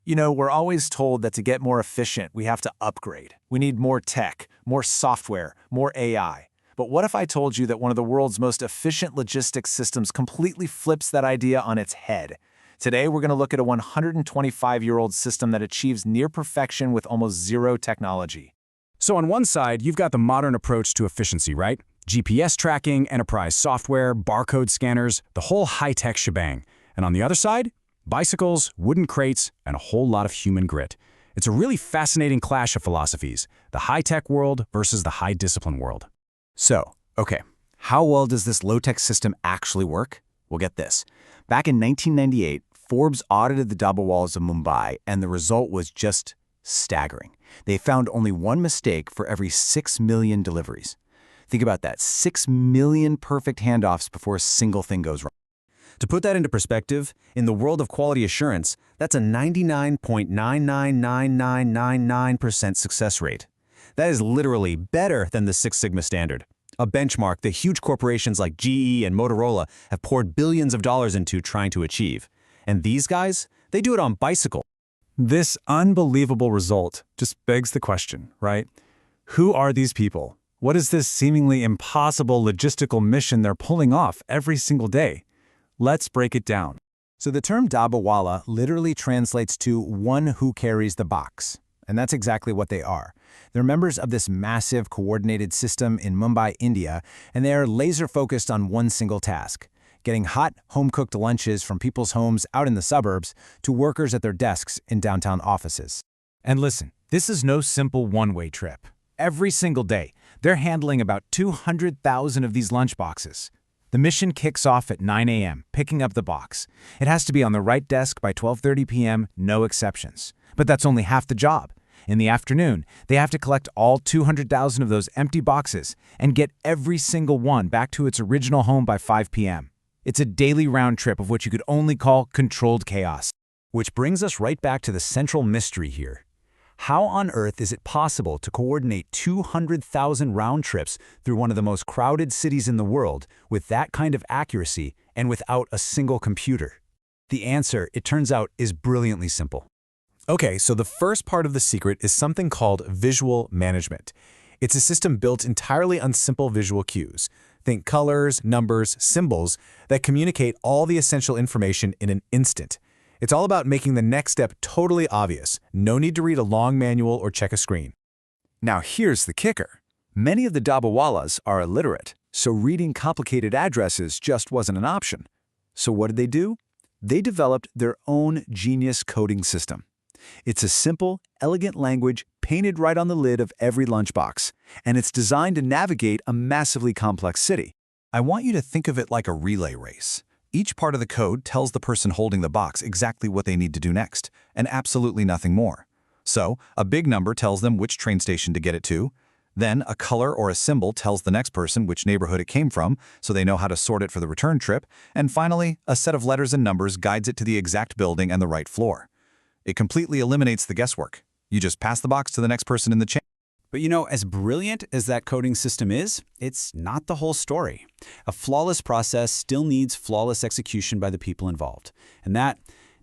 You know, we're always told that to get more efficient, we have to upgrade. We need more tech, more software, more AI. But what if I told you that one of the world's most efficient logistics systems completely flips that idea on its head? Today, we're going to look at a 125-year-old system that achieves near perfection with almost zero technology. So on one side, you've got the modern approach to efficiency, right? GPS tracking, enterprise software, barcode scanners, the whole high-tech shebang. And on the other side, bicycles, wooden crates, and a whole lot of human grit. It's a really fascinating clash of philosophies, the high-tech world versus the high-discipline world. So, okay, how well does this low-tech system actually work? Well, get this. Back in 1998, Forbes audited the Dabbawalas of Mumbai, and the result was just staggering. They found only one mistake for every 6 million deliveries. Think about that, 6 million perfect handoffs before a single thing goes wrong. To put that into perspective, in the world of quality assurance, that's a 99.999999% success rate. That is literally better than the Six Sigma standard, a benchmark that huge corporations like GE and Motorola have poured billions of dollars into trying to achieve. And these guys, they do it on bicycle. This unbelievable result just begs the question, right? Who are these people? What is this seemingly impossible logistical mission they're pulling off every single day? Let's break it down. So the term Dabbawala literally translates to one who carries the box. And that's exactly what they are. They're members of this massive coordinated system in Mumbai, India, and they are laser-focused on one single task: getting hot, home-cooked lunches from people's homes out in the suburbs to workers at their desks in downtown offices. And listen, this is no simple one-way trip. Every single day, they're handling about 200,000 of these lunchboxes. The mission kicks off at 9 a.m., picking up the box. It has to be on the right desk by 12:30 p.m., no exceptions. But that's only half the job. In the afternoon, they have to collect all 200,000 of those empty boxes and get every single one back to its original home by 5 p.m. It's a daily round trip of what you could only call controlled chaos. Which brings us right back to the central mystery here. How on earth is it possible to coordinate 200,000 round trips through one of the most crowded cities in the world with that kind of accuracy and without a single computer? The answer, it turns out, is brilliantly simple. Okay, so the first part of the secret is something called visual management. It's a system built entirely on simple visual cues. Think colors, numbers, symbols that communicate all the essential information in an instant. It's all about making the next step totally obvious. No need to read a long manual or check a screen. Now here's the kicker. Many of the Dabbawalas are illiterate, so reading complicated addresses just wasn't an option. So what did they do? They developed their own genius coding system. It's a simple, elegant language painted right on the lid of every lunchbox, and it's designed to navigate a massively complex city. I want you to think of it like a relay race. Each part of the code tells the person holding the box exactly what they need to do next, and absolutely nothing more. So, a big number tells them which train station to get it to. Then, a color or a symbol tells the next person which neighborhood it came from, so they know how to sort it for the return trip. And finally, a set of letters and numbers guides it to the exact building and the right floor. It completely eliminates the guesswork. You just pass the box to the next person in the chain. But you know, as brilliant as that coding system is, it's not the whole story. A flawless process still needs flawless execution by the people involved. And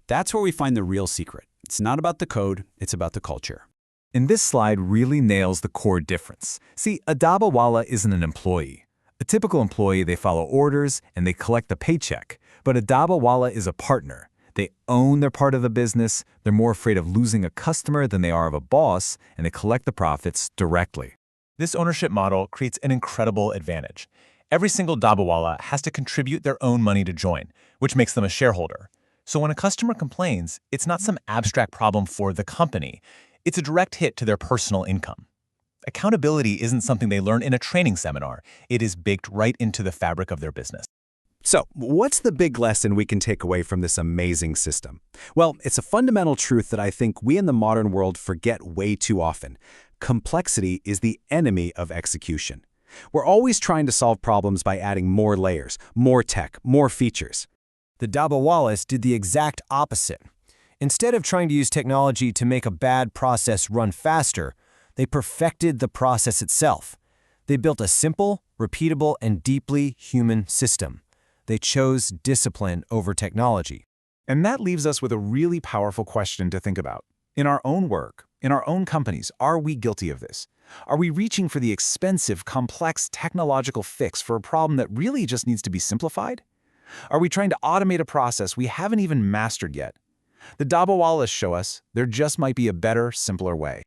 that's where we find the real secret. It's not about the code, it's about the culture. And this slide really nails the core difference. See, a Dabbawala isn't an employee. A typical employee, they follow orders and they collect the paycheck. But a Dabbawala is a partner. They own their part of the business, they're more afraid of losing a customer than they are of a boss, and they collect the profits directly. This ownership model creates an incredible advantage. Every single Dabbawala has to contribute their own money to join, which makes them a shareholder. So when a customer complains, it's not some abstract problem for the company. It's a direct hit to their personal income. Accountability isn't something they learn in a training seminar. It is baked right into the fabric of their business. So, what's the big lesson we can take away from this amazing system? Well, it's a fundamental truth that I think we in the modern world forget way too often. Complexity is the enemy of execution. We're always trying to solve problems by adding more layers, more tech, more features. The Dabbawalas did the exact opposite. Instead of trying to use technology to make a bad process run faster, they perfected the process itself. They built a simple, repeatable, and deeply human system. They chose discipline over technology. And that leaves us with a really powerful question to think about. In our own work, in our own companies, are we guilty of this? Are we reaching for the expensive, complex technological fix for a problem that really just needs to be simplified? Are we trying to automate a process we haven't even mastered yet? The Dabbawalas show us there just might be a better, simpler way.